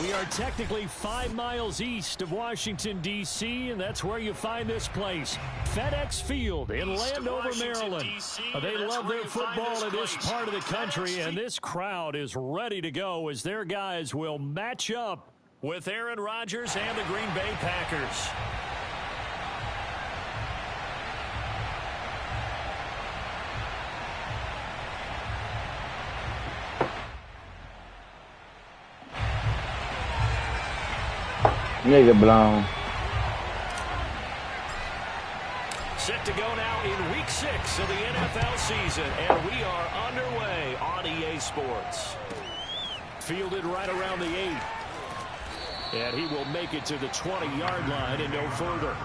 We are technically 5 miles east of Washington, D.C., and that's where you find this place, FedEx Field in Landover, Maryland. They love their football in this part of the country, and this crowd is ready to go as their guys will match up with Aaron Rodgers and the Green Bay Packers. Nigga blown. Set to go now in week 6 of the NFL season, and we are underway on EA Sports. Fielded right around the 8. And he will make it to the 20-yard line and no further.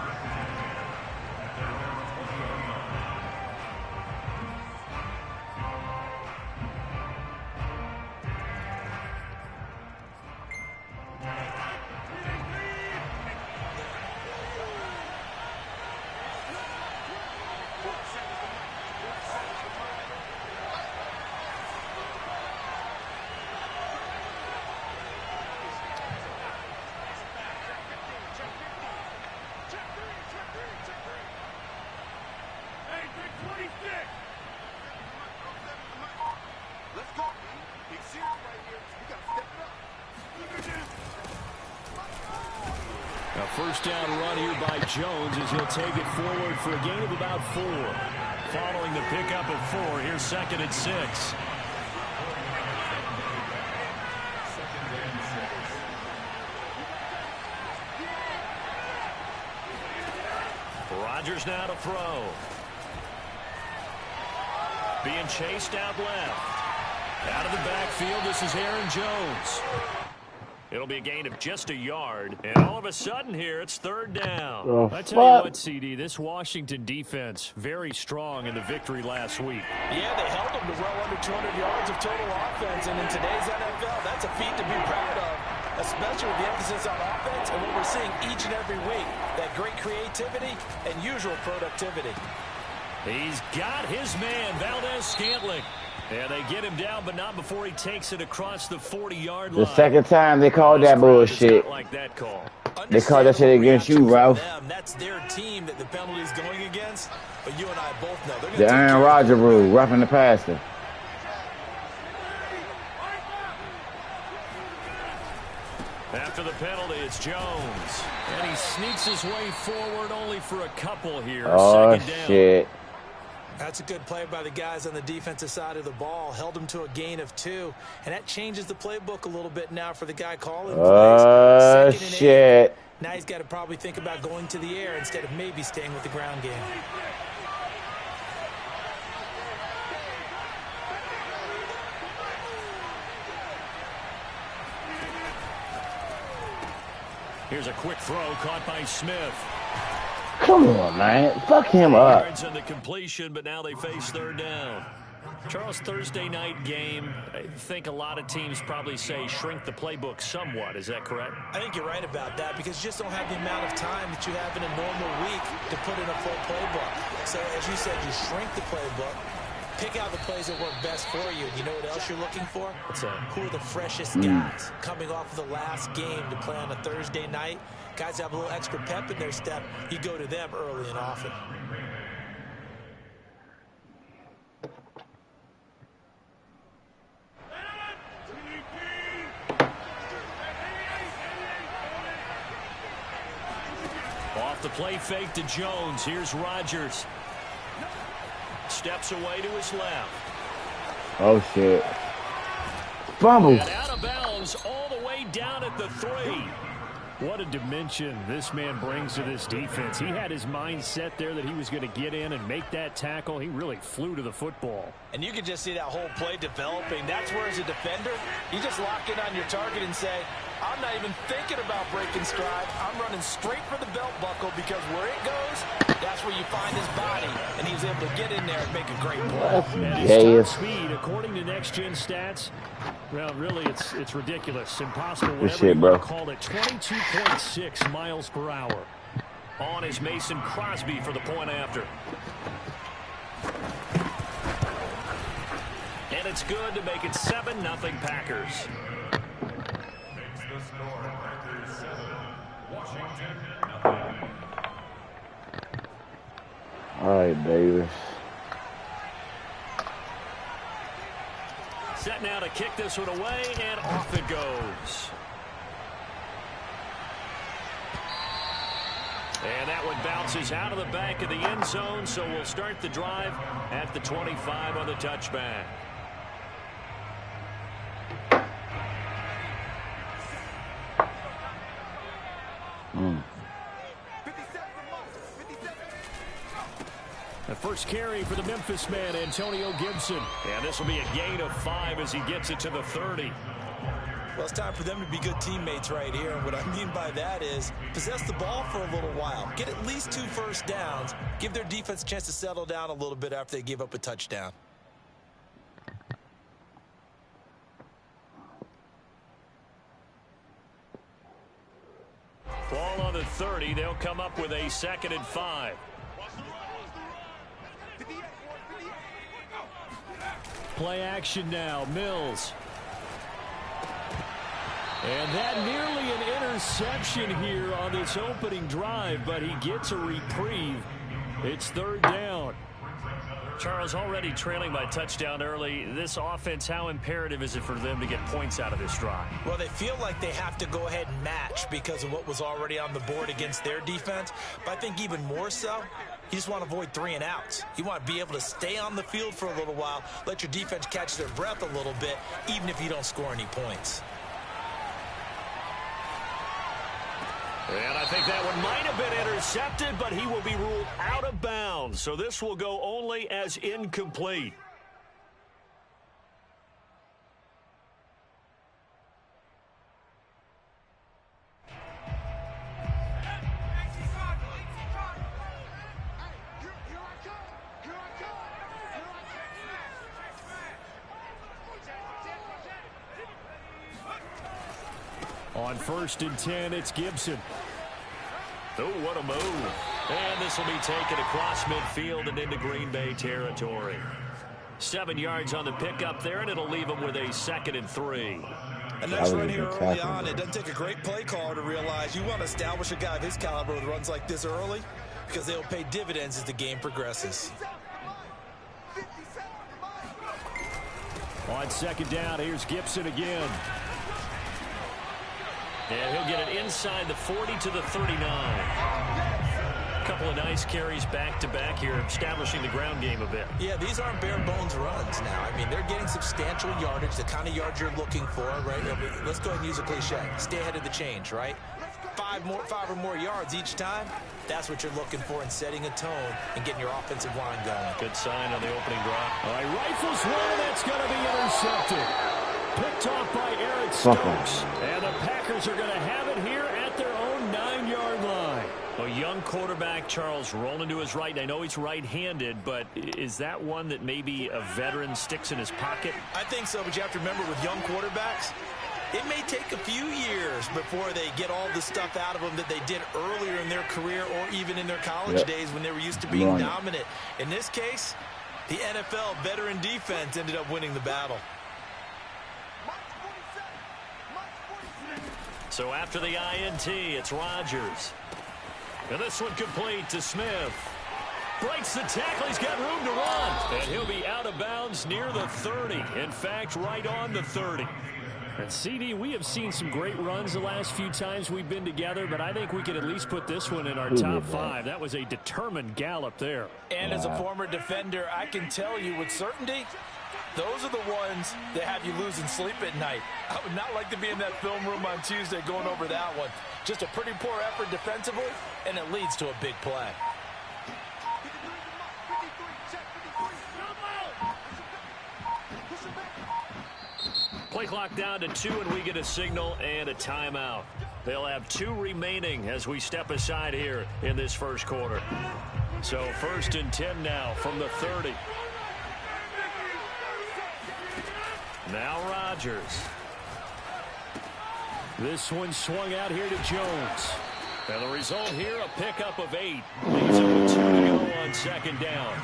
First down run here by Jones as he'll take it forward for a gain of about 4. Following the pickup of 4, here's 2nd and 6. Rodgers now to throw. Being chased out left. Out of the backfield, this is Aaron Jones. It'll be a gain of just a yard, and all of a sudden here, it's 3rd down. I tell you what, CD, this Washington defense, very strong in the victory last week. Yeah, they held them to well under 200 yards of total offense, and in today's NFL, that's a feat to be proud of, especially with the emphasis on offense and what we're seeing each and every week, that great creativity and usual productivity. He's got his man, Valdez-Scantling. And they get him down, but not before he takes it across the 40-yard line. The second time they called that bullshit. Like that call. They called that shit against you, Ralph. That's their team that the penalty's going against, but you and I both know. The Aaron Rodgers rule, roughing the passer. After the penalty, it's Jones. And he sneaks his way forward only for a couple here. Oh, shit. That's a good play by the guys on the defensive side of the ball. Held them to a gain of 2. And that changes the playbook a little bit now for the guy calling plays. Oh, shit. 8. Now he's got to probably think about going to the air instead of maybe staying with the ground game. Here's a quick throw caught by Smith. Come on, man. Fuck him up. On the completion, but now they face 3rd down. Charles, Thursday night game, I think a lot of teams probably say shrink the playbook somewhat. Is that correct? I think you're right about that because you just don't have the amount of time that you have in a normal week to put in a full playbook. So, as you said, you shrink the playbook, pick out the plays that work best for you. You know what else you're looking for? What's that? Who are the freshest guys coming off of the last game to play on a Thursday night? Guys have a little extra pep in their step. You go to them early and often. Off the play fake to Jones. Here's Rodgers. Steps away to his left. Oh, shit. Fumble. And out of bounds all the way down at the 3. What a dimension this man brings to this defense. He had his mind set there that he was going to get in and make that tackle. He really flew to the football. And you can just see that whole play developing. That's where, as a defender, you just lock in on your target and say, I'm not even thinking about breaking stride. I'm running straight for the belt buckle because where it goes, that's where you find his body. And he was able to get in there and make a great play. And his top speed, according to Next Gen Stats, well, really, it's ridiculous. Impossible, whatever you want to call it. 22.6 miles per hour. On is Mason Crosby for the point after. And it's good to make it 7-0 Packers. All right, Davis. Set now to kick this one away, and off it goes. And that one bounces out of the back of the end zone, so we'll start the drive at the 25 on the touchback. The first carry for the Memphis man, Antonio Gibson. And this will be a gain of 5 as he gets it to the 30. Well, it's time for them to be good teammates right here. And what I mean by that is possess the ball for a little while. Get at least 2 first downs. Give their defense a chance to settle down a little bit after they give up a touchdown. Ball on the 30. They'll come up with a 2nd and 5. Play action now. Mills. And that nearly an interception here on this opening drive, but he gets a reprieve. It's 3rd down. Charles, already trailing by touchdown early. This offense, how imperative is it for them to get points out of this drive? Well, they feel like they have to go ahead and match because of what was already on the board against their defense. But I think even more so, you just want to avoid 3 and outs. You want to be able to stay on the field for a little while, let your defense catch their breath a little bit, even if you don't score any points. And I think that one might have been intercepted, but he will be ruled out of bounds. So this will go only as incomplete. On 1st and 10, it's Gibson. Oh, what a move. And this will be taken across midfield and into Green Bay territory. 7 yards on the pickup there, and it'll leave them with a 2nd and 3. A nice run here early on. It doesn't take a great play caller to realize you want to establish a guy of his caliber with runs like this early because they'll pay dividends as the game progresses. On 2nd down, here's Gibson again. And he'll get it inside the 40 to the 39. A couple of nice carries back-to-back here, establishing the ground game a bit. Yeah, these aren't bare-bones runs now. I mean, they're getting substantial yardage, the kind of yards you're looking for, right? I mean, let's go ahead and use a cliche. Stay ahead of the change, right? 5 or more yards each time. That's what you're looking for in setting a tone and getting your offensive line going. Good sign on the opening drive. All right, rifles one, that's going to be intercepted. Picked off by Eric Stokes. And the Packers are going to have it here at their own 9-yard line. A young quarterback, Charles, rolling to his right. I know he's right-handed, but is that one that maybe a veteran sticks in his pocket? I think so, but you have to remember with young quarterbacks, it may take a few years before they get all the stuff out of them that they did earlier in their career or even in their college days when they were used to being dominant. In this case, the NFL veteran defense ended up winning the battle. So after the INT, it's Rodgers. And this one complete to Smith. Breaks the tackle. He's got room to run. And he'll be out of bounds near the 30. In fact, right on the 30. And CD, we have seen some great runs the last few times we've been together, but I think we could at least put this one in our top 5. That was a determined gallop there. And as a former defender, I can tell you with certainty, those are the ones that have you losing sleep at night. I would not like to be in that film room on Tuesday going over that one. Just a pretty poor effort defensively, and it leads to a big play. Play clock down to 2, and we get a signal and a timeout. They'll have 2 remaining as we step aside here in this first quarter. So 1st and 10 now from the 30. Now Rodgers. This one swung out here to Jones. And the result here, a pickup of 8. Leaves it with 2 to go on 2nd down.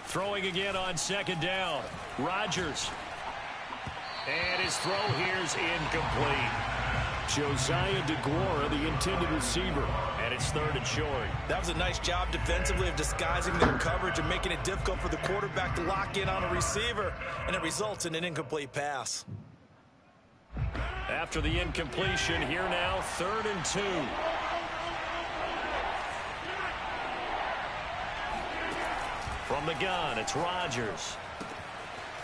Throwing again on second down. Rodgers. And his throw here's incomplete. Josiah DeGuara, the intended receiver. And it's third and short. That was a nice job defensively of disguising their coverage and making it difficult for the quarterback to lock in on a receiver. And it results in an incomplete pass. After the incompletion, here now, 3rd and 2. From the gun, it's Rodgers.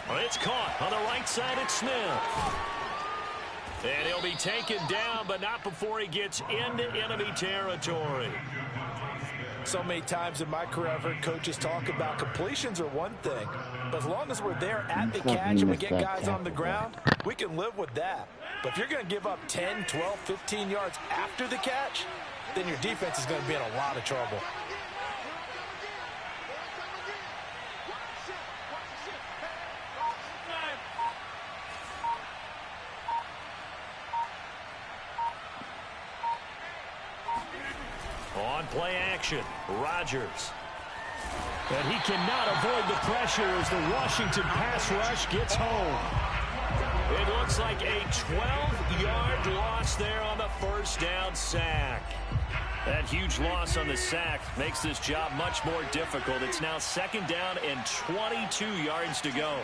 Well, it's caught on the right side. It's Smith. And he'll be taken down, but not before he gets into enemy territory. So many times in my career, I've heard coaches talk about completions are one thing. But as long as we're there at the catch and we get guys on the ground, we can live with that. But if you're going to give up 10, 12, 15 yards after the catch, then your defense is going to be in a lot of trouble. On play action, Rodgers. And he cannot avoid the pressure as the Washington pass rush gets home. It looks like a 12-yard loss there on the first down sack. That huge loss on the sack makes this job much more difficult. It's now 2nd down and 22 yards to go.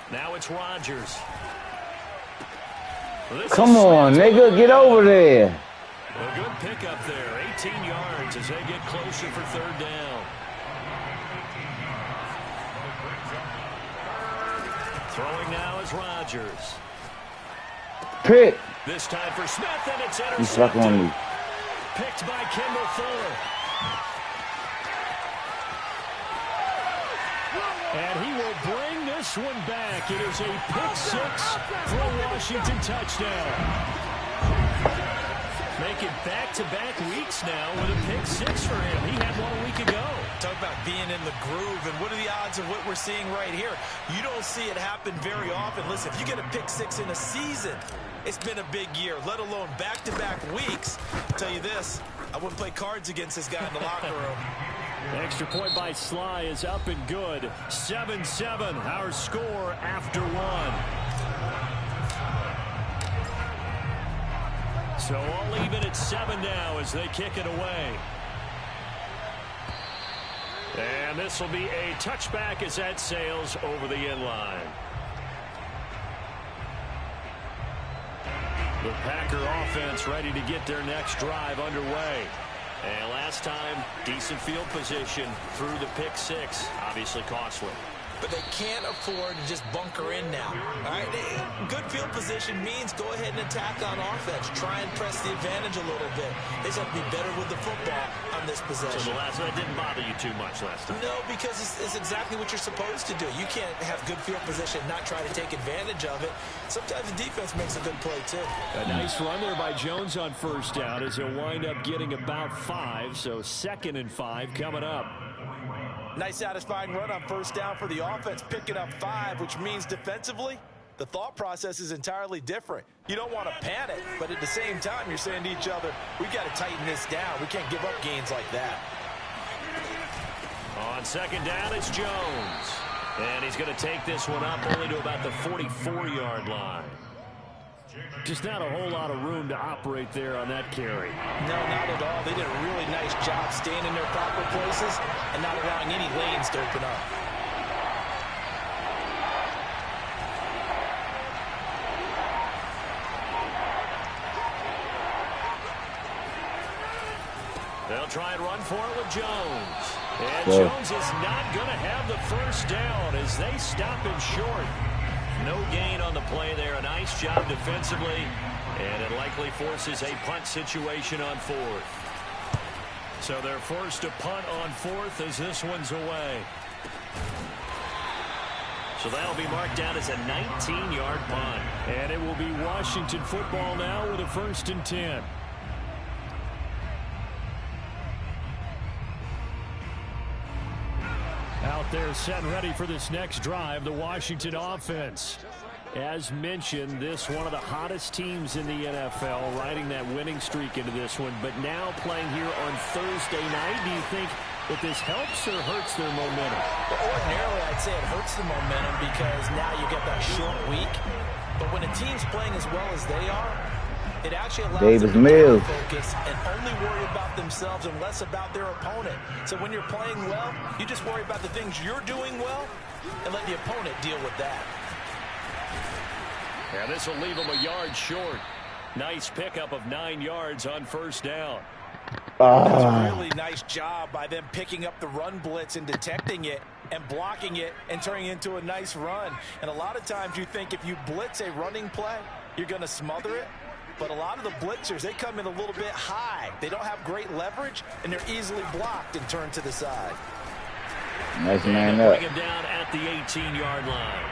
Now it's Rodgers. Come on, nigga, get over there. A good pickup there, 18 yards as they get closer for 3rd down. Throwing now is Rodgers. Pick. This time for Smith, and it's He's fucking on intercepted. me. Picked by Kendall Fuller. And he will bring this one back. It is a pick 6 for a Washington touchdown. Making back-to-back weeks now with a pick 6 for him. He had one a week ago. Talk about being in the groove, and what are the odds of what we're seeing right here? You don't see it happen very often. Listen, if you get a pick 6 in a season, it's been a big year, let alone back-to-back weeks. I'll tell you this, I wouldn't play cards against this guy in the locker room. Extra point by Sly is up and good. 7-7, our score after 1. So all even at 7 now as they kick it away. And this will be a touchback as that sails over the end line. The Packer offense ready to get their next drive underway. And last time, decent field position through the pick 6. Obviously costly. But they can't afford to just bunker in now. All right? Good field position means go ahead and attack on offense. Try and press the advantage a little bit. They just have to be better with the football on this possession. So that didn't bother you too much last time? No, because it's exactly what you're supposed to do. You can't have good field position and not try to take advantage of it. Sometimes the defense makes a good play, too. A nice run there by Jones on first down as he'll wind up getting about 5. So 2nd and 5 coming up. Nice satisfying run on first down for the offense, picking up 5, which means defensively, the thought process is entirely different. You don't want to panic, but at the same time, you're saying to each other, we got to tighten this down. We can't give up gains like that. On 2nd down, it's Jones. And he's going to take this one up only to about the 44-yard line. Just not a whole lot of room to operate there on that carry. No, not at all. They did a really nice job staying in their proper places and not allowing any lanes to open up. They'll try and run for it with Jones. And Jones is not going to have the first down as they stop him short. No gain on the play there. A nice job defensively. And it likely forces a punt situation on 4th. So they're forced to punt on 4th as this one's away. So that'll be marked down as a 19-yard punt. And it will be Washington football now with a 1st and 10. Out there set and ready for this next drive, the Washington offense. As mentioned, this one of the hottest teams in the NFL, riding that winning streak into this one, but now playing here on Thursday night. Do you think that this helps or hurts their momentum? Well, ordinarily, I'd say it hurts the momentum because now you get that short week. But when a team's playing as well as they are, it actually allows them to focus and only worry about themselves and less about their opponent. So when you're playing well, you just worry about the things you're doing well and let the opponent deal with that. And this will leave them a yard short. Nice pickup of 9 yards on 1st down. That's a really nice job by them picking up the run blitz and detecting it and blocking it and turning it into a nice run. And a lot of times you think if you blitz a running play, you're going to smother it. But a lot of the blitzers, they come in a little bit high. They don't have great leverage, and they're easily blocked and turned to the side. Nice man up. Bring him down at the 18-yard line.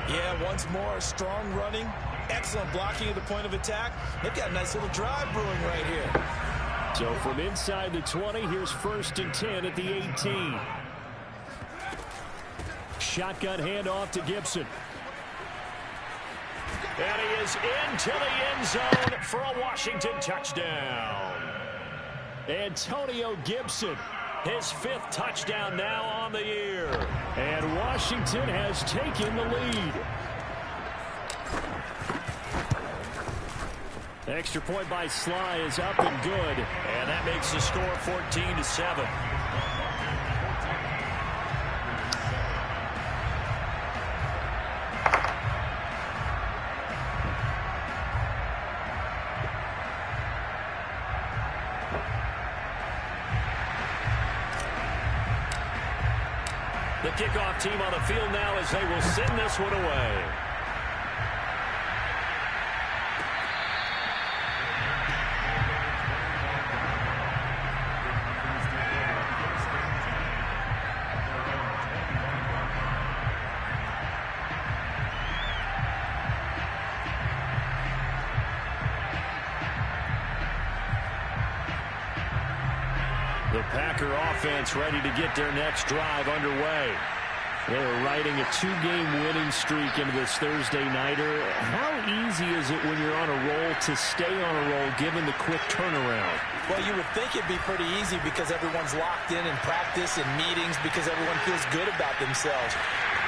Yeah, once more, strong running, excellent blocking at the point of attack. They've got a nice little drive brewing right here. So from inside the 20, here's 1st and 10 at the 18. Shotgun handoff to Gibson. And he is into the end zone for a Washington touchdown. Antonio Gibson, his 5th touchdown now on the year. And Washington has taken the lead. Extra point by Sly is up and good. And that makes the score 14-7. The kickoff team on the field now as they will send this one away. The Packer offense ready to get their next drive underway. They're riding a 2-game winning streak into this Thursday nighter. How easy is it when you're on a roll to stay on a roll given the quick turnaround? Well, you would think it'd be pretty easy because everyone's locked in practice and meetings because everyone feels good about themselves.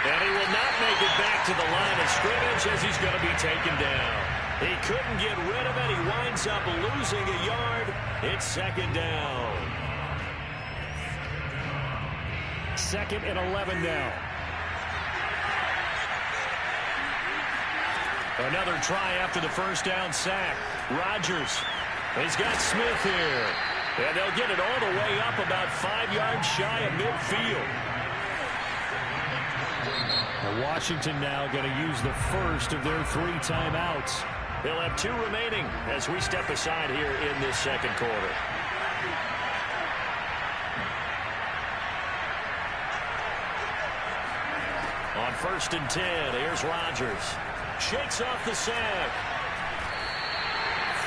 And he will not make it back to the line of scrimmage as he's going to be taken down. He couldn't get rid of it. He winds up losing a yard. It's 2nd down. 2nd and 11 now. Another try after the 1st down sack. Rodgers. He's got Smith here. And they'll get it all the way up about 5 yards shy of midfield. And Washington now going to use the first of their 3 timeouts. They'll have 2 remaining as we step aside here in this 2nd quarter. On 1st and 10, here's Rodgers. Shakes off the sack.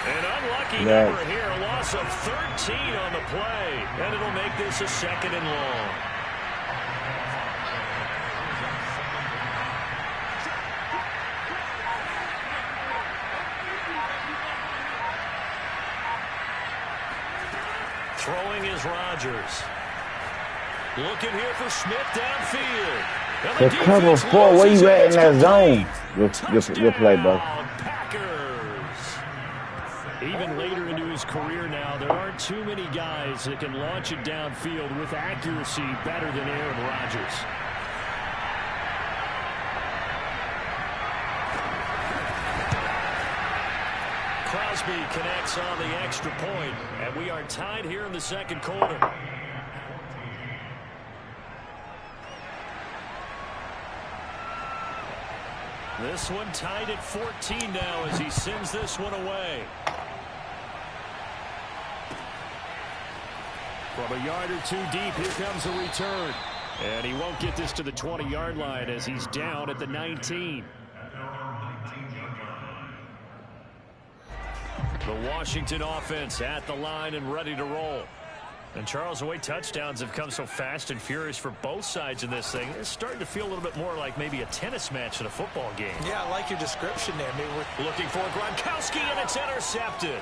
An unlucky number here, a loss of 13 on the play. And it'll make this a 2nd and long. Throwing is Rodgers. Looking here for Smith downfield. The cover 4, where you at in that zone? Good play, bro. Packers. Even later into his career now, there aren't too many guys that can launch it downfield with accuracy better than Aaron Rodgers. Crosby connects on the extra point, and we are tied here in the 2nd quarter. This one tied at 14 now as he sends this one away. From a yard or 2 deep, here comes a return. And he won't get this to the 20-yard line as he's down at the 19. The Washington offense at the line and ready to roll. And Charles, the way touchdowns have come so fast and furious for both sides in this thing, it's starting to feel a little bit more like maybe a tennis match than a football game. Yeah, I like your description there. Maybe we're looking for Gronkowski, and it's intercepted.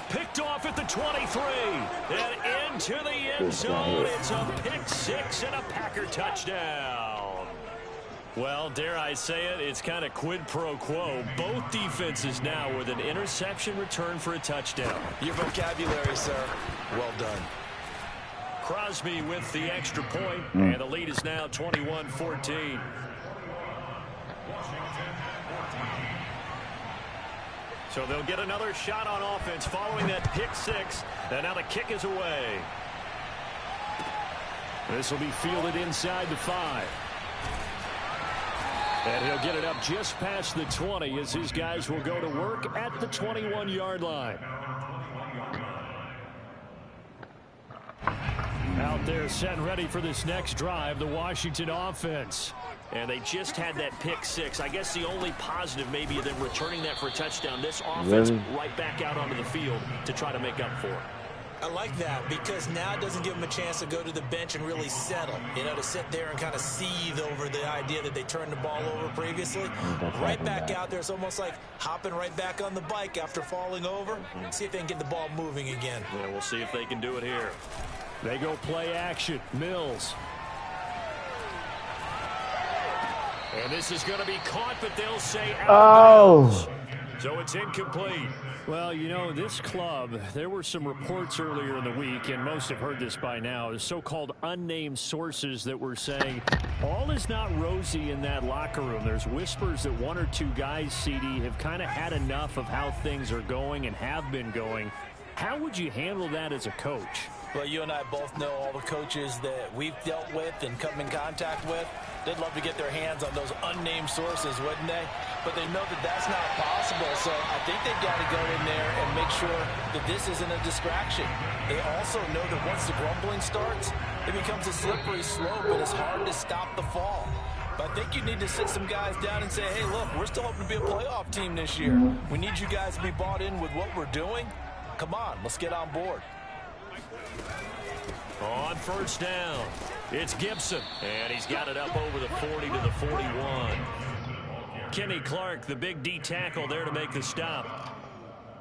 Picked off at the 23. And into the end zone. It's a pick six and a Packer touchdown. Well, dare I say it, it's kind of quid pro quo. Both defenses now with an interception return for a touchdown. Your vocabulary, sir. Well done. Crosby with the extra point, and the lead is now 21-14. So they'll get another shot on offense following that pick six, and now the kick is away. This will be fielded inside the 5. And he'll get it up just past the 20 as his guys will go to work at the 21-yard line. Out there set and ready for this next drive, the Washington offense. And they just had that pick six. I guess the only positive maybe of them returning that for a touchdown. This offense right back out onto the field to try to make up for it. I like that because now it doesn't give them a chance to go to the bench and really settle. You know, to sit there and kind of seethe over the idea that they turned the ball over previously. Right back out there. It's almost like hopping right back on the bike after falling over. See if they can get the ball moving again. Yeah, we'll see if they can do it here. They go play action. Mills. And this is going to be caught, but they'll say out of bounds. So it's incomplete. Well, you know, this club, there were some reports earlier in the week, and most have heard this by now, the so-called unnamed sources that were saying all is not rosy in that locker room. There's whispers that one or two guys, CD, have kind of had enough of how things are going and have been going. How would you handle that as a coach? Well, you and I both know all the coaches that we've dealt with and come in contact with. They'd love to get their hands on those unnamed sources, wouldn't they? But they know that that's not possible, so I think they've got to go in there and make sure that this isn't a distraction. They also know that once the grumbling starts, it becomes a slippery slope, and it's hard to stop the fall. But I think you need to sit some guys down and say, hey, look, we're still hoping to be a playoff team this year. We need you guys to be bought in with what we're doing. Come on, let's get on board. On first down, it's Gibson, and he's got it up over the 40 to the 41. Kenny Clark, the big D tackle there to make the stop.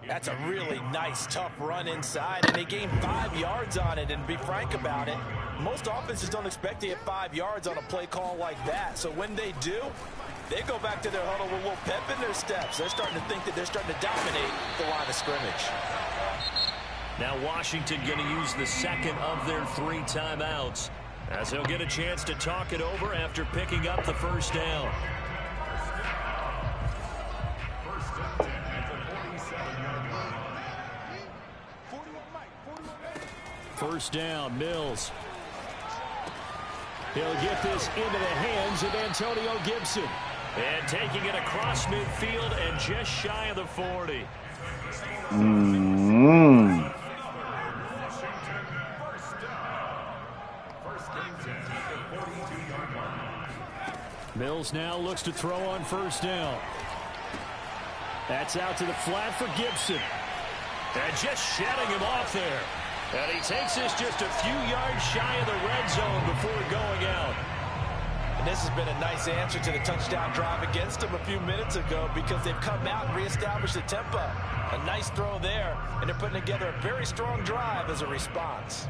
That's a really nice, tough run inside, and they gained 5 yards on it. And to be frank about it, most offenses don't expect to get 5 yards on a play call like that. So when they do, they go back to their huddle with a little pep in their steps. They're starting to think that they're starting to dominate the line of scrimmage. Now Washington going to use the second of their 3 timeouts as he'll get a chance to talk it over after picking up the first down. First down, Mills. He'll get this into the hands of Antonio Gibson. And taking it across midfield and just shy of the 40. Mills now looks to throw on first down. That's out to the flat for Gibson. And just shutting him off there. And he takes this just a few yards shy of the red zone before going out. And this has been a nice answer to the touchdown drive against them a few minutes ago because they've come out and reestablished the tempo. A nice throw there, and they're putting together a very strong drive as a response.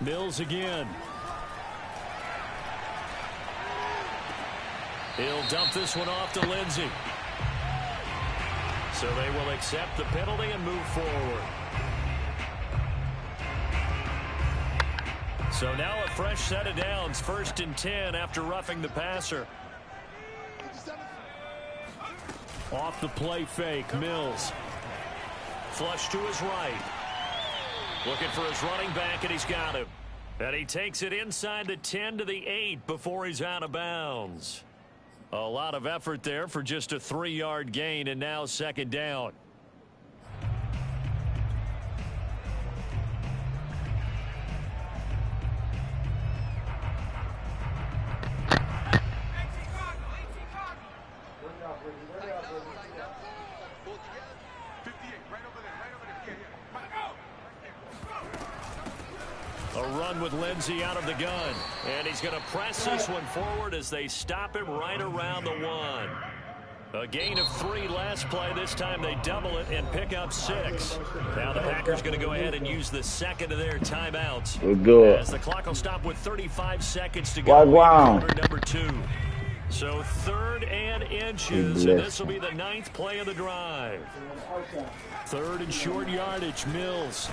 Mills again. He'll dump this one off to Lindsey. So they will accept the penalty and move forward. So now a fresh set of downs, 1st and 10 after roughing the passer. Off the play fake, Mills. Flush to his right. Looking for his running back, and he's got him. And he takes it inside the 10 to the 8 before he's out of bounds. A lot of effort there for just a 3-yard gain, and now second down. A run with Lindsey out of the gun. And he's going to press this one forward as they stop him right around the 1. A gain of 3 last play. This time they double it and pick up 6. Now the Packers going to go ahead and use the second of their timeouts. We're good. As the clock will stop with 35 seconds to go. Quarter number 2. So 3rd and inches, and this will be the 9th play of the drive. 3rd and short yardage, Mills.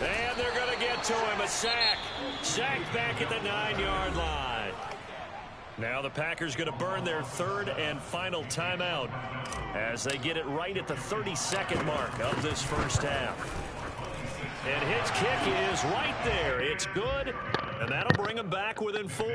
And they're going to get to him. A sack. Sacked back at the 9-yard line. Now the Packers going to burn their 3rd and final timeout as they get it right at the 32nd mark of this first half. And his kick is right there. It's good, and that'll bring them back within 4.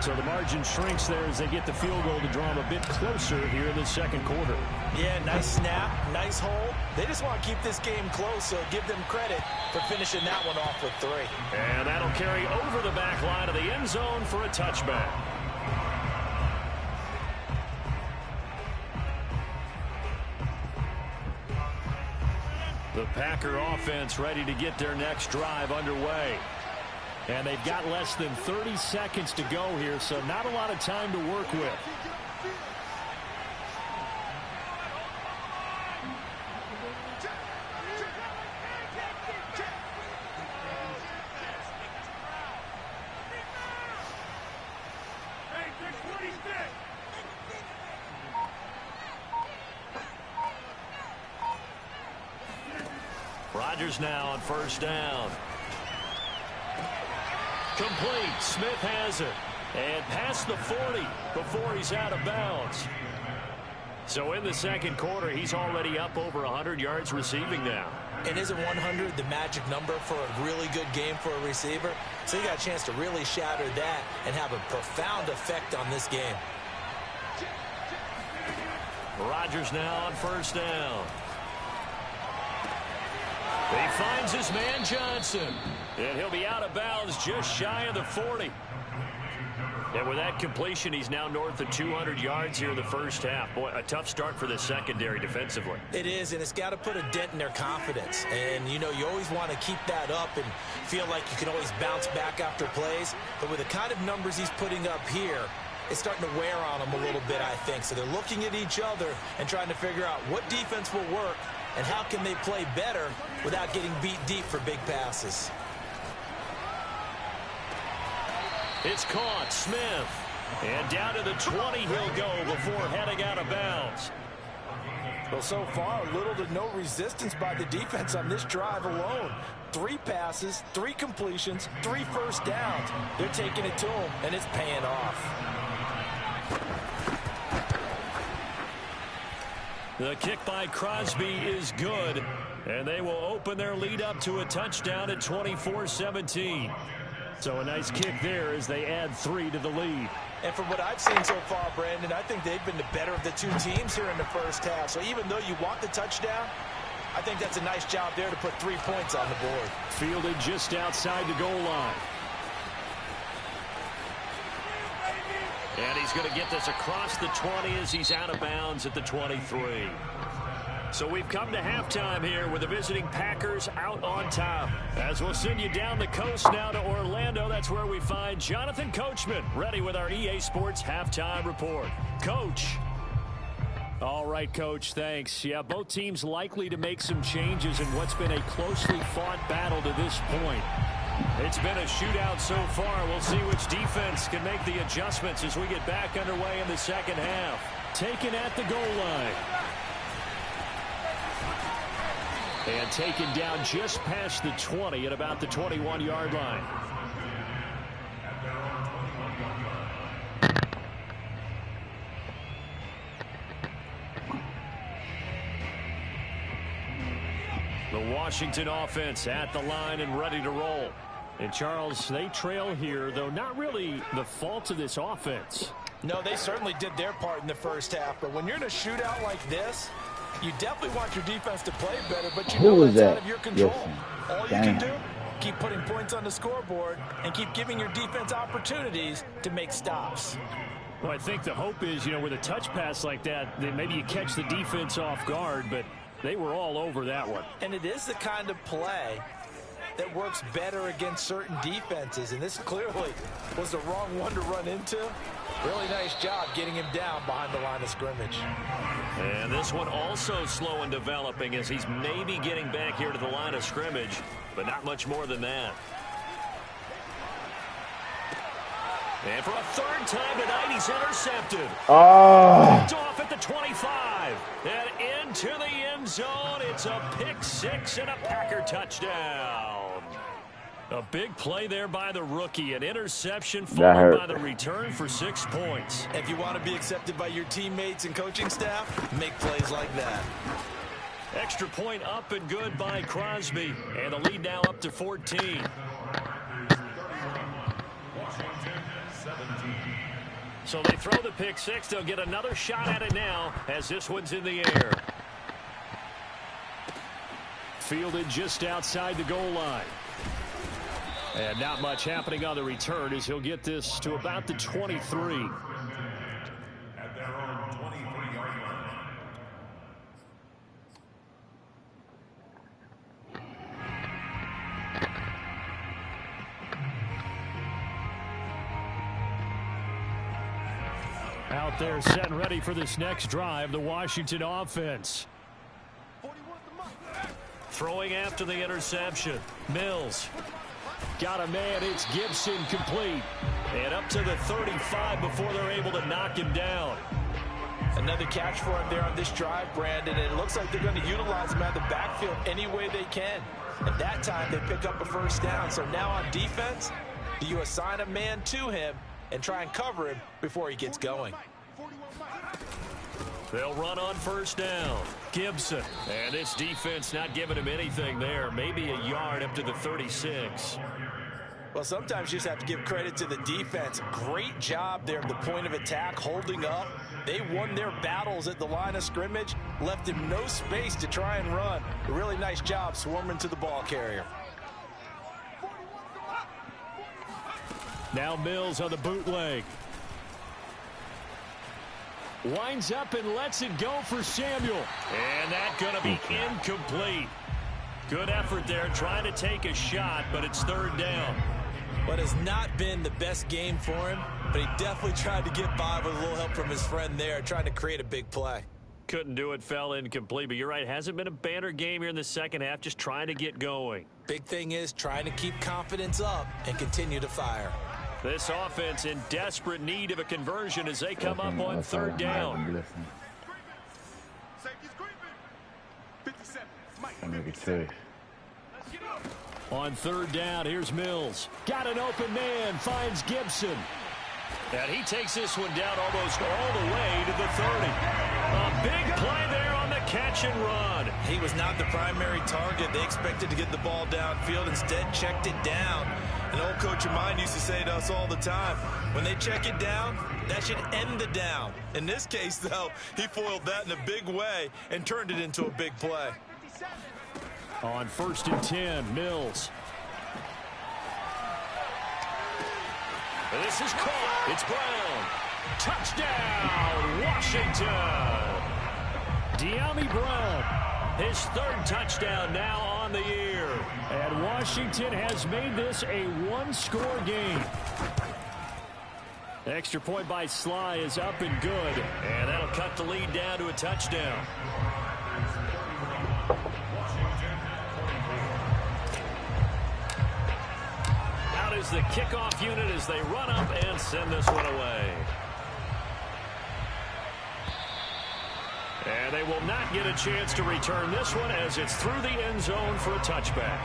So the margin shrinks there as they get the field goal to draw them a bit closer here in the second quarter. Yeah, nice snap, nice hole. They just want to keep this game close, so give them credit for finishing that one off with 3. And that'll carry over the back line of the end zone for a touchback. The Packer offense ready to get their next drive underway. And they've got less than 30 seconds to go here, so not a lot of time to work with. Rodgers now on first down. Complete. Smith has it. And past the 40 before he's out of bounds. So in the second quarter, he's already up over 100 yards receiving now. And isn't 100 the magic number for a really good game for a receiver? So you got a chance to really shatter that and have a profound effect on this game. Rodgers now on first down. He finds his man Johnson. And he'll be out of bounds just shy of the 40. And with that completion, he's now north of 200 yards here in the first half. Boy, a tough start for the secondary defensively. It is, and it's got to put a dent in their confidence. And, you know, you always want to keep that up and feel like you can always bounce back after plays. But with the kind of numbers he's putting up here, it's starting to wear on them a little bit, I think. So they're looking at each other and trying to figure out what defense will work and how can they play better without getting beat deep for big passes. It's caught. Smith. And down to the 20 he'll go before heading out of bounds. Well, so far, little to no resistance by the defense on this drive alone. 3 passes, 3 completions, 3 first downs. They're taking it to him, and it's paying off. The kick by Crosby is good, and they will open their lead up to a touchdown at 24-17. So a nice kick there as they add 3 to the lead. And from what I've seen so far, Brandon, I think they've been the better of the 2 teams here in the first half. So even though you want the touchdown, I think that's a nice job there to put 3 points on the board. Fielded just outside the goal line. And he's going to get this across the 20 as he's out of bounds at the 23. So we've come to halftime here with the visiting Packers out on top. As we'll send you down the coast now to Orlando, that's where we find Jonathan Coachman ready with our EA Sports halftime report. Coach. All right, Coach, thanks. Yeah, both teams likely to make some changes in what's been a closely fought battle to this point. It's been a shootout so far. We'll see which defense can make the adjustments as we get back underway in the second half. Taken at the goal line. And taken down just past the 20 at about the 21-yard line. The Washington offense at the line and ready to roll. And Charles, they trail here, though not really the fault of this offense. No, they certainly did their part in the first half, but when you're in a shootout like this, you definitely want your defense to play better, but you know that's out of your control. All you can do, keep putting points on the scoreboard and keep giving your defense opportunities to make stops. Well, I think the hope is, you know, with a touch pass like that, then maybe you catch the defense off guard, but they were all over that one. And it is the kind of play that works better against certain defenses, and this clearly was the wrong one to run into. Really nice job getting him down behind the line of scrimmage. And this one also slow in developing as he's maybe getting back here to the line of scrimmage, but not much more than that. And for a third time tonight, he's intercepted. Picked off at the 25. And into the end zone. It's a pick six and a Packer touchdown. A big play there by the rookie. An interception followed by the return for 6 points. If you want to be accepted by your teammates and coaching staff, make plays like that. Extra point up and good by Crosby. And the lead now up to 14. So they throw the pick six. They'll get another shot at it now as this one's in the air. Fielded just outside the goal line. And not much happening on the return as he'll get this to about the 23. At their own 23-yard line. Out there set and ready for this next drive, the Washington offense. Throwing after the interception. Mills. Got a man, it's Gibson complete. And up to the 35 before they're able to knock him down. Another catch for him there on this drive, Brandon, and it looks like they're going to utilize him out of the backfield any way they can. At that time, they pick up a first down. So now on defense, do you assign a man to him and try and cover him before he gets going? They'll run on first down. Gibson. And this defense not giving him anything there. Maybe a yard up to the 36. Well, sometimes you just have to give credit to the defense. Great job there at the point of attack, holding up. They won their battles at the line of scrimmage, left him no space to try and run. A really nice job swarming to the ball carrier. Now Mills on the bootleg. Winds up and lets it go for Samuel. And that's going to be incomplete. Good effort there trying to take a shot, but it's third down. What has not been the best game for him, but he definitely tried to get by with a little help from his friend there, trying to create a big play. Couldn't do it, fell incomplete, but you're right. Hasn't been a banner game here in the second half, just trying to get going. Big thing is trying to keep confidence up and continue to fire. This offense in desperate need of a conversion as they come up on third down. On third down, here's Mills. Got an open man, finds Gibson. And he takes this one down almost all the way to the 30. A big play there on the catch and run. He was not the primary target. They expected to get the ball downfield, instead checked it down. An old coach of mine used to say to us all the time, when they check it down, that should end the down. In this case, though, he foiled that in a big way and turned it into a big play. On 1st and 10, Mills. And this is caught. It's Brown. Touchdown, Washington. De'Ami Brown, his third touchdown now on the year. And Washington has made this a one-score game. Extra point by Sly is up and good. And that'll cut the lead down to a touchdown. Out is the kickoff unit as they run up and send this one away. And they will not get a chance to return this one as it's through the end zone for a touchback.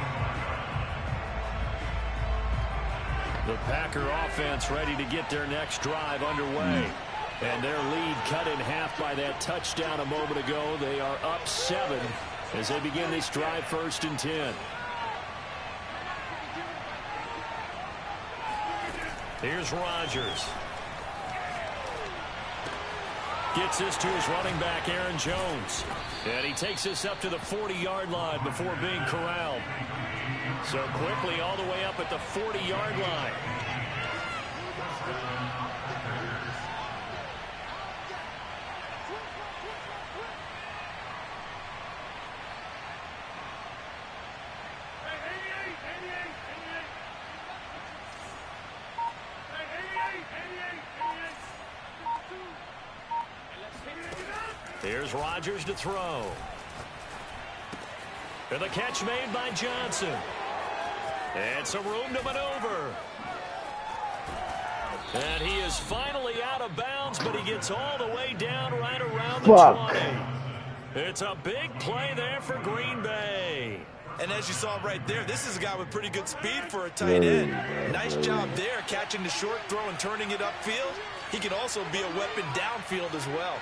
The Packer offense ready to get their next drive underway. And their lead cut in half by that touchdown a moment ago. They are up 7 as they begin this drive 1st and 10. Here's Rodgers. Gets this to his running back, Aaron Jones. And he takes this up to the 40-yard line before being corralled. So quickly all the way up at the 40-yard line. Here's Rodgers to throw. And the catch made by Johnson. And some room to maneuver. And he is finally out of bounds, but he gets all the way down right around the 20. It's a big play there for Green Bay. And as you saw right there, this is a guy with pretty good speed for a tight end. Nice job there, catching the short throw and turning it upfield. He can also be a weapon downfield as well.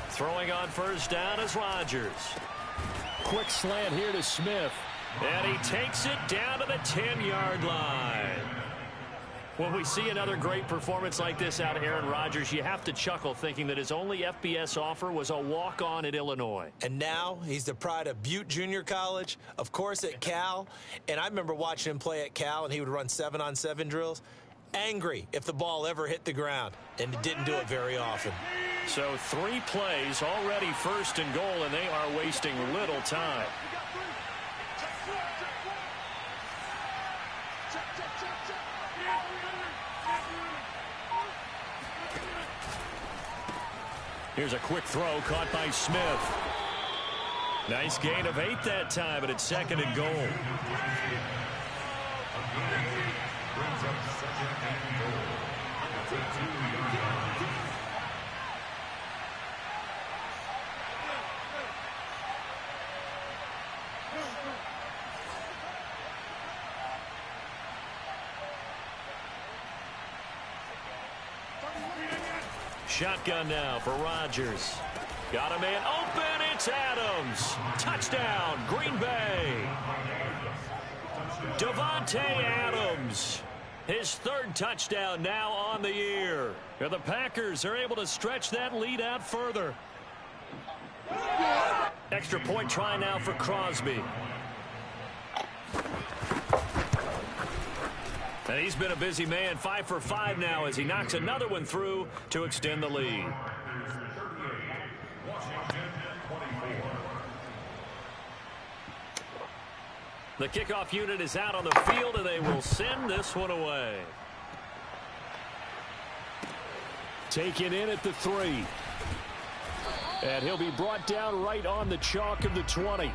Throwing on first down is Rodgers. Quick slant here to Smith. And he takes it down to the 10-yard line. When we see another great performance like this out of Aaron Rodgers, you have to chuckle thinking that his only FBS offer was a walk-on at Illinois. And now he's the pride of Butte Junior College, of course at Cal. And I remember watching him play at Cal, and he would run 7-on-7 drills. Angry if the ball ever hit the ground, and it didn't do it very often. So 3 plays, already first and goal, and they are wasting little time. Here's a quick throw caught by Smith. Nice gain of 8 that time, but it's second and goal. Shotgun now for Rodgers. Got a man open. It's Adams. Touchdown, Green Bay. Devontae Adams. His 3rd touchdown now on the year. And the Packers are able to stretch that lead out further. Extra point try now for Crosby. And he's been a busy man, 5 for 5 now as he knocks another one through to extend the lead. The kickoff unit is out on the field, and they will send this one away. Taken in at the 3. And he'll be brought down right on the chalk of the 20.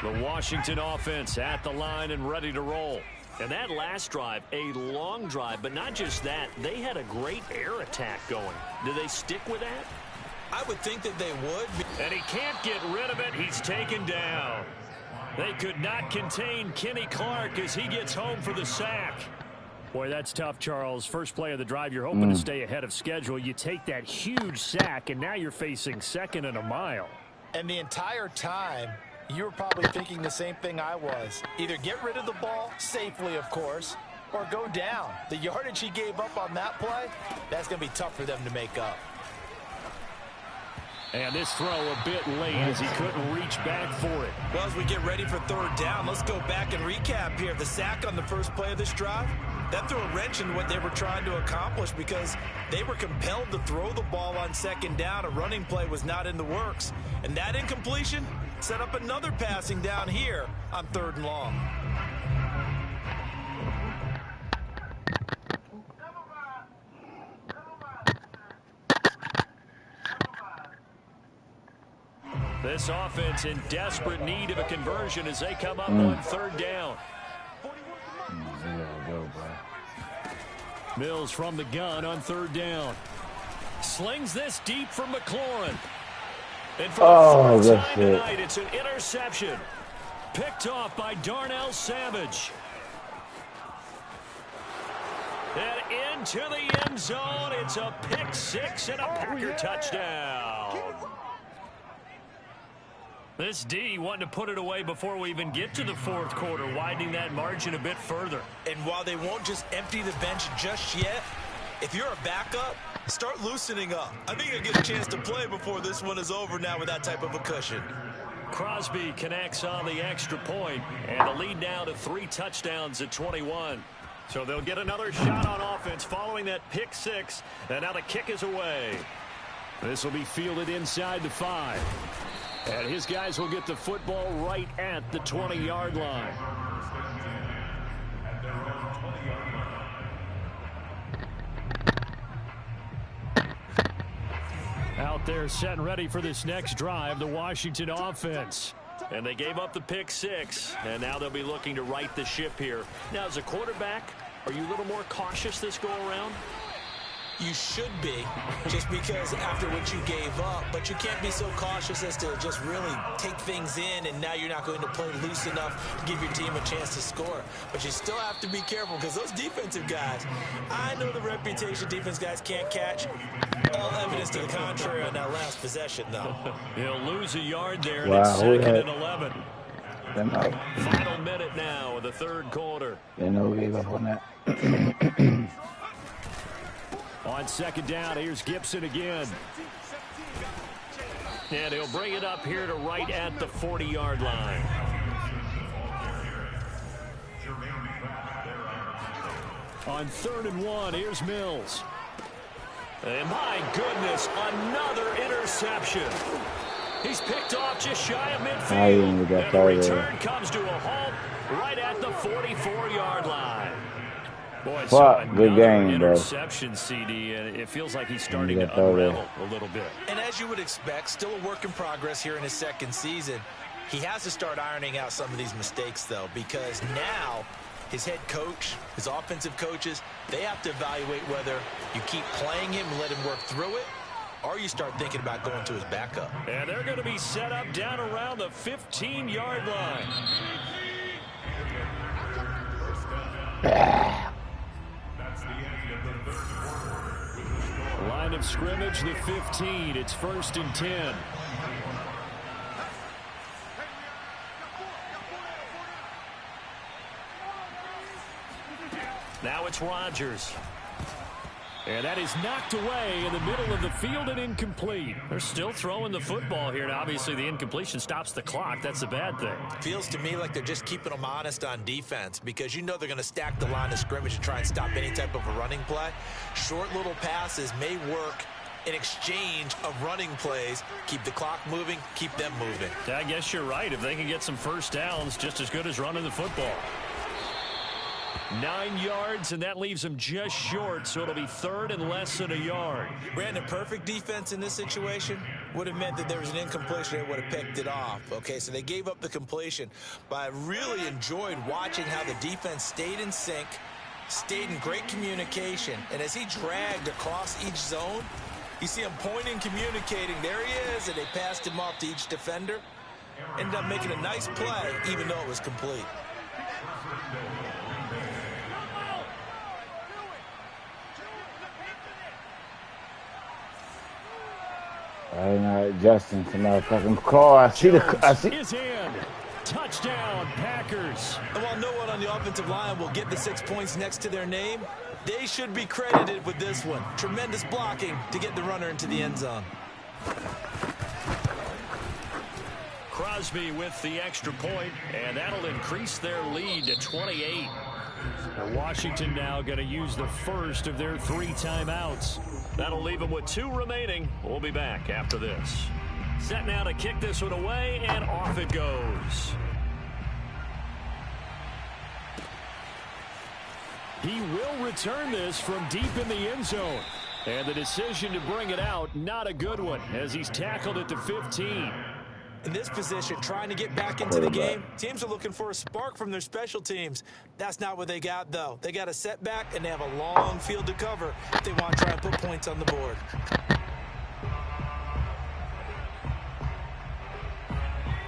The Washington offense at the line and ready to roll. And that last drive, a long drive, but not just that. They had a great air attack going. Do they stick with that? I would think that they would. And he can't get rid of it. He's taken down. They could not contain Kenny Clark as he gets home for the sack. Boy, that's tough, Charles. First play of the drive, you're hoping to stay ahead of schedule. You take that huge sack, and now you're facing 2nd and a mile. And the entire time, you were probably thinking the same thing I was. Either get rid of the ball, safely of course, or go down. The yardage he gave up on that play, that's going to be tough for them to make up. And this throw a bit late as he couldn't reach back for it. Well, as we get ready for 3rd down, let's go back and recap here. The sack on the first play of this drive, that threw a wrench in what they were trying to accomplish because they were compelled to throw the ball on 2nd down. A running play was not in the works. And that incompletion set up another passing down here on 3rd and long. This offense in desperate need of a conversion as they come up on 3rd down. Mills from the gun on 3rd down. Slings this deep for McLaurin. And for the 4th time tonight, it's an interception. Picked off by Darnell Savage. And into the end zone. It's a pick six and a Packer touchdown. This D wanting to put it away before we even get to the fourth quarter, widening that margin a bit further. And while they won't just empty the bench just yet, if you're a backup, start loosening up. I think you'll get a chance to play before this one is over now with that type of a cushion. Crosby connects on the extra point, and the lead now to 3 touchdowns at 21. So they'll get another shot on offense following that pick six, and now the kick is away. This will be fielded inside the 5. And his guys will get the football right at the 20-yard line. Out there set and ready for this next drive, the Washington offense. And they gave up the pick six, and now they'll be looking to right the ship here. Now, as a quarterback, are you a little more cautious this go-around? You should be, just because after what you gave up, but you can't be so cautious as to just really take things in, and now you're not going to play loose enough to give your team a chance to score. But you still have to be careful, because those defensive guys, I know the reputation defense guys can't catch. All evidence to the contrary on that last possession, though. He'll lose a yard there, and it's 2nd and 11. Final minute now of the third quarter. They know we gave up on that. On second down, here's Gibson again. And he'll bring it up here to right at the 40-yard line. On 3rd and 1, here's Mills. And my goodness, another interception. He's picked off just shy of midfield. And the return comes to a halt right at the 44-yard line. Boy, good game, interception, bro. CD, and it feels like he's starting to unravel a little bit. And as you would expect, still a work in progress here in his second season. He has to start ironing out some of these mistakes, though, because now his head coach, his offensive coaches, they have to evaluate whether you keep playing him and let him work through it, or you start thinking about going to his backup. And they're going to be set up down around the 15-yard line. Line of scrimmage, the 15. It's 1st and 10. Now it's Rodgers. And that is knocked away in the middle of the field and incomplete. They're still throwing the football here, and obviously the incompletion stops the clock. That's a bad thing. Feels to me like they're just keeping them honest on defense, because you know they're going to stack the line of scrimmage and try and stop any type of a running play. Short little passes may work in exchange of running plays. Keep the clock moving, keep them moving. I guess you're right. If they can get some first downs, just as good as running the football. 9 yards, and that leaves him just short, so it'll be 3rd and less than a yard. Brandon, perfect defense in this situation would have meant that there was an incompletion that would have picked it off. Okay, so they gave up the completion, but I really enjoyed watching how the defense stayed in sync, stayed in great communication, and as he dragged across each zone, you see him pointing, communicating. There he is, and they passed him off to each defender. Ended up making a nice play, even though it was complete. Right now, Justin, some motherfucking call. I see Is in. Touchdown, Packers. And while no one on the offensive line will get the 6 points next to their name, they should be credited with this one. Tremendous blocking to get the runner into the end zone. Crosby with the extra point, and that'll increase their lead to 28. Washington now going to use the first of their 3 timeouts. That'll leave them with 2 remaining. We'll be back after this. Set now to kick this one away, and off it goes. He will return this from deep in the end zone. And the decision to bring it out, not a good one, as he's tackled at the 15. In this position, trying to get back into the game, teams are looking for a spark from their special teams. That's not what they got, though. They got a setback, and they have a long field to cover if they want to try and put points on the board.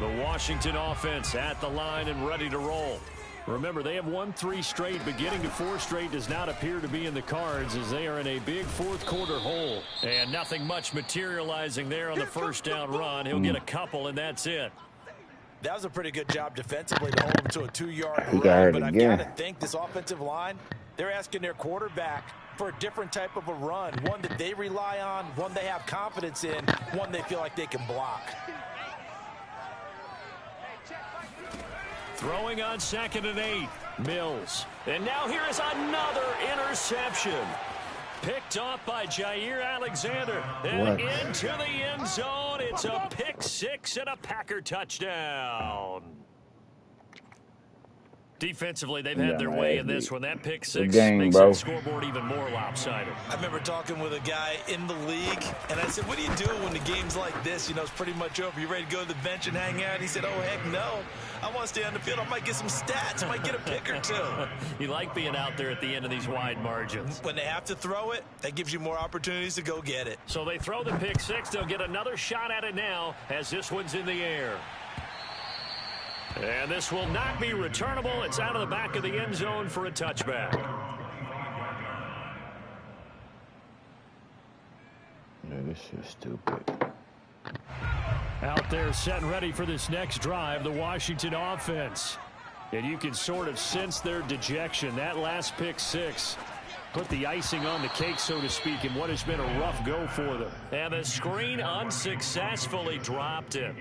The Washington offense at the line and ready to roll. Remember, they have won 3 straight, but getting to 4 straight does not appear to be in the cards as they are in a big fourth-quarter hole. And nothing much materializing there on the first down run. He'll get a couple, and that's it. That was a pretty good job defensively to hold him to a 2-yard run, but I've got to think this offensive line, they're asking their quarterback for a different type of a run, one that they rely on, one they have confidence in, one they feel like they can block. Throwing on 2nd and 8, Mills. And now here is another interception. Picked off by Jair Alexander. And into the end zone. It's a pick 6 and a Packer touchdown. Defensively, they've had their way in this one. That pick 6 makes the scoreboard even more lopsided. I remember talking with a guy in the league, and I said, what do you do when the game's like this? You know, it's pretty much over. You ready to go to the bench and hang out? He said, oh, heck no. I want to stay on the field. I might get some stats. I might get a pick or 2. You like being out there at the end of these wide margins. When they have to throw it, that gives you more opportunities to go get it. So they throw the pick 6. They'll get another shot at it now as this one's in the air. And this will not be returnable. It's out of the back of the end zone for a touchback. Yeah, this is stupid. Out there set and ready for this next drive, the Washington offense. And you can sort of sense their dejection. That last pick 6 put the icing on the cake, so to speak, in what has been a rough go for them. And the screen unsuccessfully dropped it.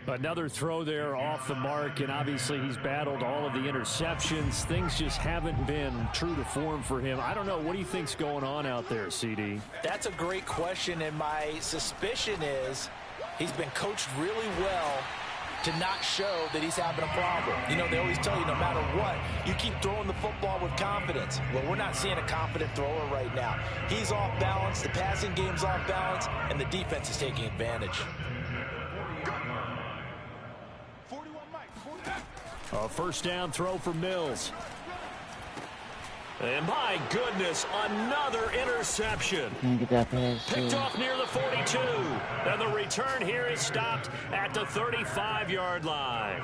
Another throw there off the mark, and obviously he's battled all of the interceptions. Things just haven't been true to form for him. I don't know. What do you think's going on out there, CD? That's a great question, and my suspicion is he's been coached really well to not show that he's having a problem. You know, they always tell you no matter what, you keep throwing the football with confidence. Well, we're not seeing a confident thrower right now. He's off balance, the passing game's off balance, and the defense is taking advantage. A first down throw for Mills. And my goodness, another interception. Picked off near the 42. And the return here is stopped at the 35-yard line.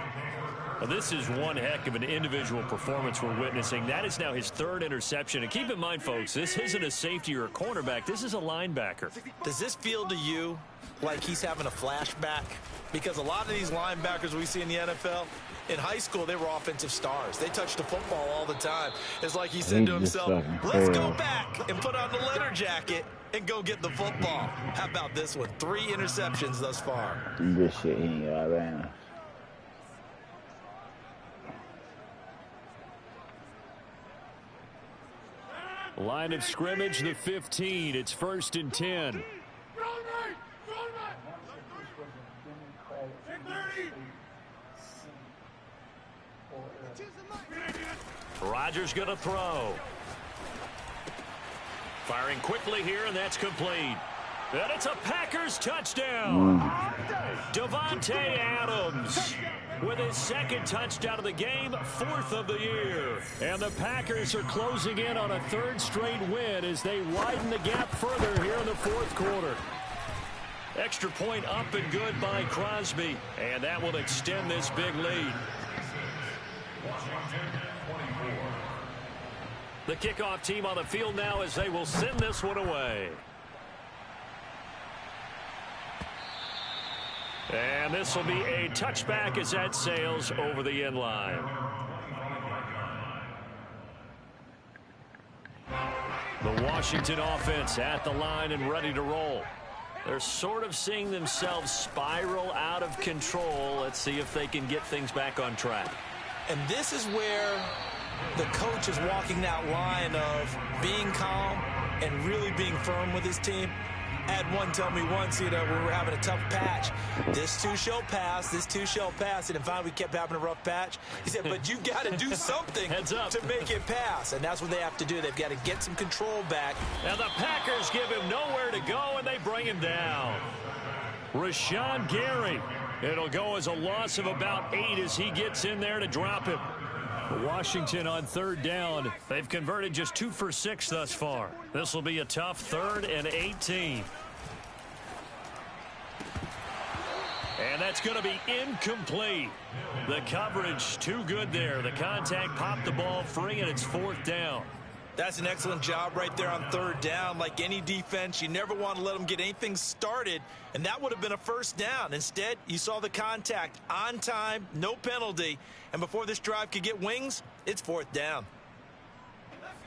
Well, this is one heck of an individual performance we're witnessing. That is now his 3rd interception. And keep in mind, folks, this isn't a safety or a cornerback. This is a linebacker. Does this feel to you like he's having a flashback? Because a lot of these linebackers we see in the NFL, in high school, they were offensive stars. They touched the football all the time. It's like he said to himself, let's go back and put on the leather jacket and go get the football. How about this one? 3 interceptions thus far. This shit, he ain't got around. Line of scrimmage, the 15. It's 1st and 10. Rodgers going to throw. Firing quickly here, and that's complete. And it's a Packers touchdown. Davante Adams with his 2nd touchdown of the game, 4th of the year. And the Packers are closing in on a 3rd straight win as they widen the gap further here in the 4th quarter. Extra point up and good by Crosby, and that will extend this big lead. The kickoff team on the field now as they will send this one away. And this will be a touchback as that sails over the end line. The Washington offense at the line and ready to roll. They're sort of seeing themselves spiral out of control. Let's see if they can get things back on track. And this is where the coach is walking that line of being calm and really being firm with his team. I had one tell me once, you know, when we were having a tough patch, this too shall pass, this too shall pass. And finally we kept having a rough patch. He said, but you got to do something to make it pass. And that's what they have to do. They've got to get some control back. And the Packers give him nowhere to go, and they bring him down. Rashawn Gary. It'll go as a loss of about 8 as he gets in there to drop him. Washington on 3rd down. They've converted just 2 for 6 thus far. This will be a tough 3rd and 18. And that's going to be incomplete. The coverage too good there. The contact popped the ball free, and it's 4th down. That's an excellent job right there on 3rd down. Like any defense, you never want to let them get anything started, and that would have been a 1st down. Instead, you saw the contact on time, no penalty, and before this drive could get wings, it's 4th down.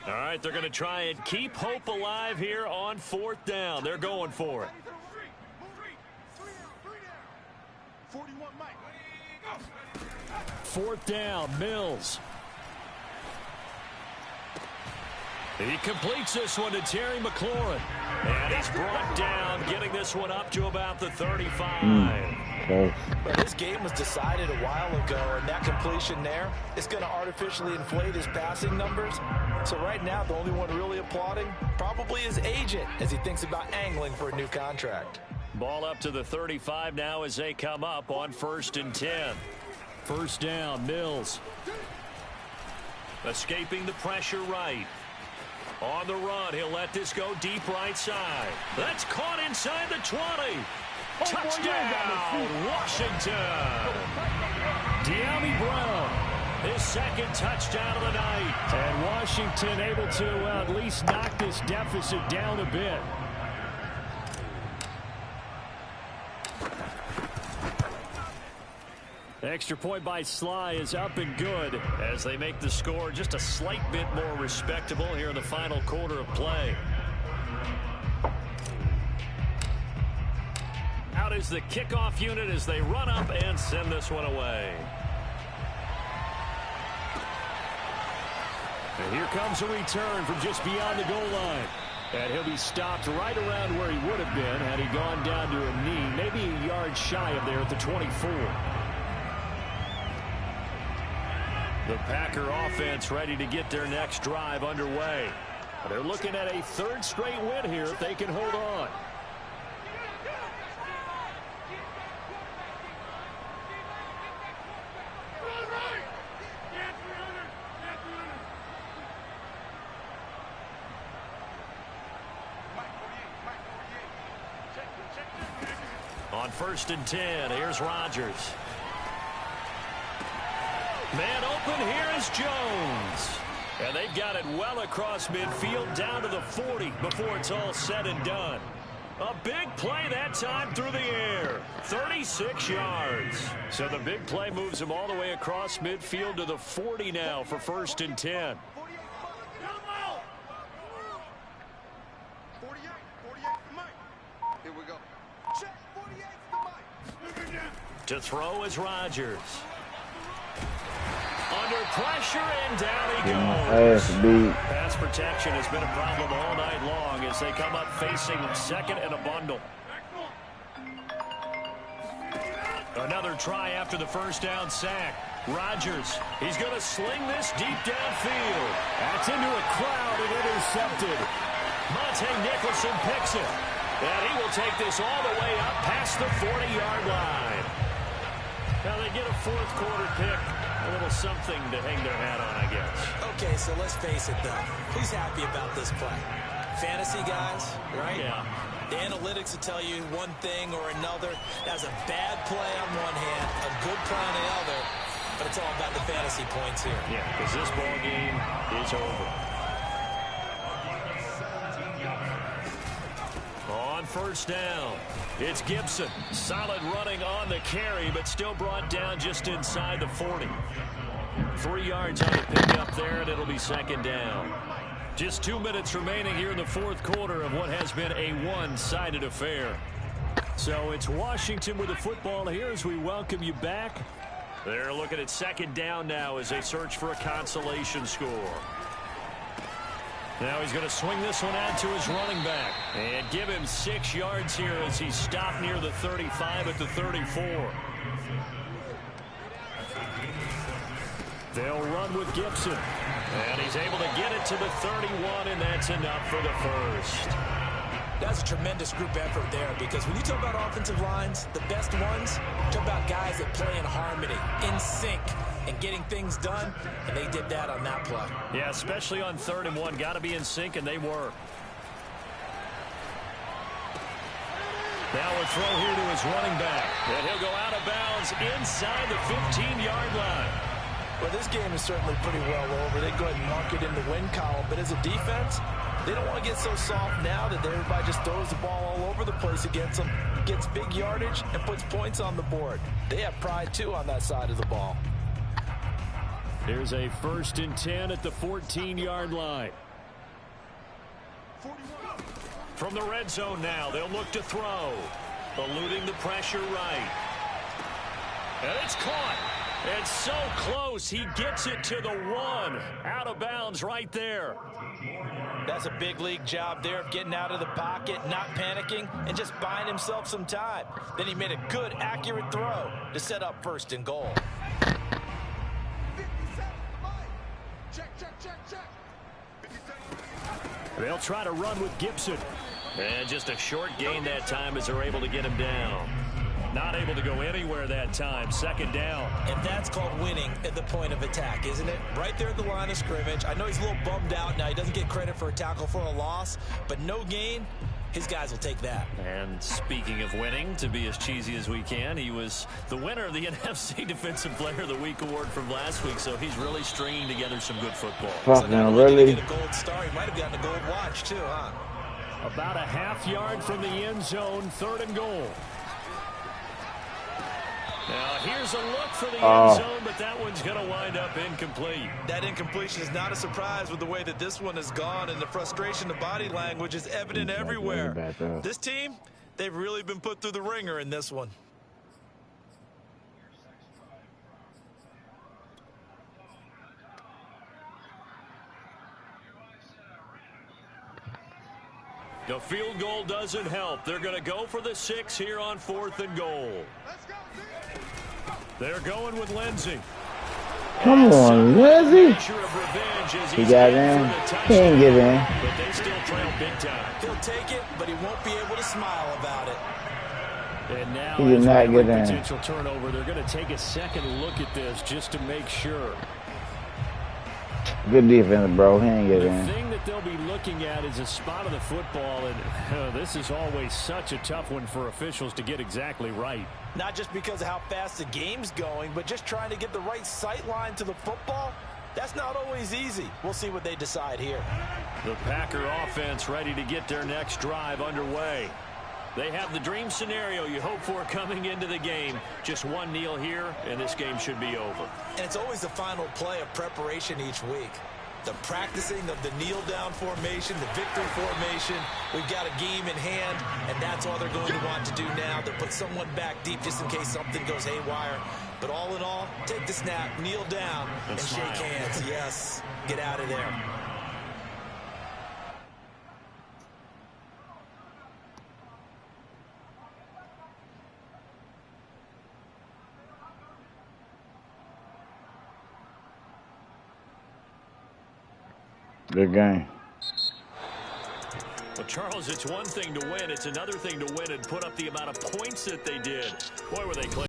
All right, they're going to try and keep hope alive here on 4th down. They're going for it. 4th down, Mills. He completes this one to Terry McLaurin. And he's brought down, getting this one up to about the 35. But this game was decided a while ago, and that completion there is going to artificially inflate his passing numbers. So right now, the only one really applauding probably his agent as he thinks about angling for a new contract. Ball up to the 35 now as they come up on 1st and 10. 1st down, Mills. Escaping the pressure right. On the run, he'll let this go deep right side. That's caught inside the 20. Touchdown, Washington. De'Ami Brown, his 2nd touchdown of the night. And Washington able to at least knock this deficit down a bit. Extra point by Sly is up and good as they make the score just a slight bit more respectable here in the final quarter of play. Out is the kickoff unit as they run up and send this one away. And here comes a return from just beyond the goal line. And he'll be stopped right around where he would have been had he gone down to a knee, maybe a yard shy of there at the 24. The Packer offense ready to get their next drive underway. They're looking at a 3rd straight win here if they can hold on. On 1st and 10, here's Rodgers. Man open, here is Jones. And they've got it well across midfield down to the 40 before it's all said and done. A big play that time through the air. 36 yards. So the big play moves him all the way across midfield to the 40 now for 1st and 10. Here we go. To throw is Rodgers. Under pressure, and down he goes. Pass protection has been a problem all night long as they come up facing 2nd and a bundle. Another try after the 1st down sack. Rodgers, he's going to sling this deep downfield. That's into a crowd and intercepted. Monte Nicholson picks it. And he will take this all the way up past the 40-yard line. Now they get a 4th quarter pick. A little something to hang their hat on, I guess. Okay, so let's face it, though. Who's happy about this play? Fantasy guys, right? Yeah. The analytics will tell you one thing or another. That's a bad play on one hand, a good play on the other, but it's all about the fantasy points here. Yeah, because this ball game is over. On 1st down, it's Gibson. Solid running on the carry, but still brought down just inside the 40. 3 yards on the pickup there, and it'll be 2nd down. Just 2 minutes remaining here in the 4th quarter of what has been a one-sided affair. So it's Washington with the football here as we welcome you back. They're looking at 2nd down now as they search for a consolation score. Now he's going to swing this one out to his running back and give him 6 yards here as he's stopped near the 35 at the 34. They'll run with Gibson. And he's able to get it to the 31, and that's enough for the 1st. That's a tremendous group effort there, because when you talk about offensive lines, the best ones, talk about guys that play in harmony, in sync, and getting things done, and they did that on that play. Yeah, especially on 3rd and 1. Got to be in sync, and they were. Now a throw here to his running back. And he'll go out of bounds inside the 15-yard line. Well, this game is certainly pretty well over. They go ahead and mark it in the win column. But as a defense, they don't want to get so soft now that everybody just throws the ball all over the place against them, gets big yardage, and puts points on the board. They have pride, too, on that side of the ball. There's a 1st and 10 at the 14-yard line. From the red zone now, they'll look to throw. Eluding the pressure right. And it's caught. It's so close. He gets it to the 1. Out of bounds right there. That's a big league job there of getting out of the pocket, not panicking, and just buying himself some time. Then he made a good, accurate throw to set up 1st and goal. They'll try to run with Gibson. And just a short gain that time as they're able to get him down. Not able to go anywhere that time. 2nd down. And that's called winning at the point of attack, isn't it? Right there at the line of scrimmage. I know he's a little bummed out now. He doesn't get credit for a tackle for a loss, but no gain, his guys will take that. And speaking of winning, to be as cheesy as we can, he was the winner of the NFC Defensive Player of the Week award from last week, so he's really stringing together some good football. Fucking really? Get a gold star. He might have gotten a gold watch, too, huh? About a half-yard from the end zone, 3rd and goal. Now, here's a look for the end zone, but that one's going to wind up incomplete. That incompletion is not a surprise with the way that this one has gone, and the frustration, the body language is evident everywhere. This team, they've really been put through the ringer in this one. The field goal doesn't help. They're going to go for the 6 here on 4th and goal. They're going with Lindsey. Come on, Lindsey. He got in. He didn't get in. But they still trail big time. He'll take it, but he won't be able to smile about it. And now, He did not get in. Potential turnover. They're going to take a second look at this just to make sure. Good defense, bro. He ain't get The in. thing that they'll be looking at is a spot of the football, and this is always such a tough one for officials to get exactly right. Not just because of how fast the game's going, but just trying to get the right sight line to the football. That's not always easy. We'll see what they decide here. The Packer offense ready to get their next drive underway. They have the dream scenario you hope for coming into the game. Just one kneel here, and this game should be over. And it's always the final play of preparation each week. The practicing of the kneel-down formation, the victory formation. We've got a game in hand, and that's all they're going to want to do now. They'll put someone back deep just in case something goes haywire. But all in all, take the snap, kneel down, and shake hands. Yes, get out of there. Good game. Well, Charles, it's one thing to win. It's another thing to win and put up the amount of points that they did. Boy, were they close.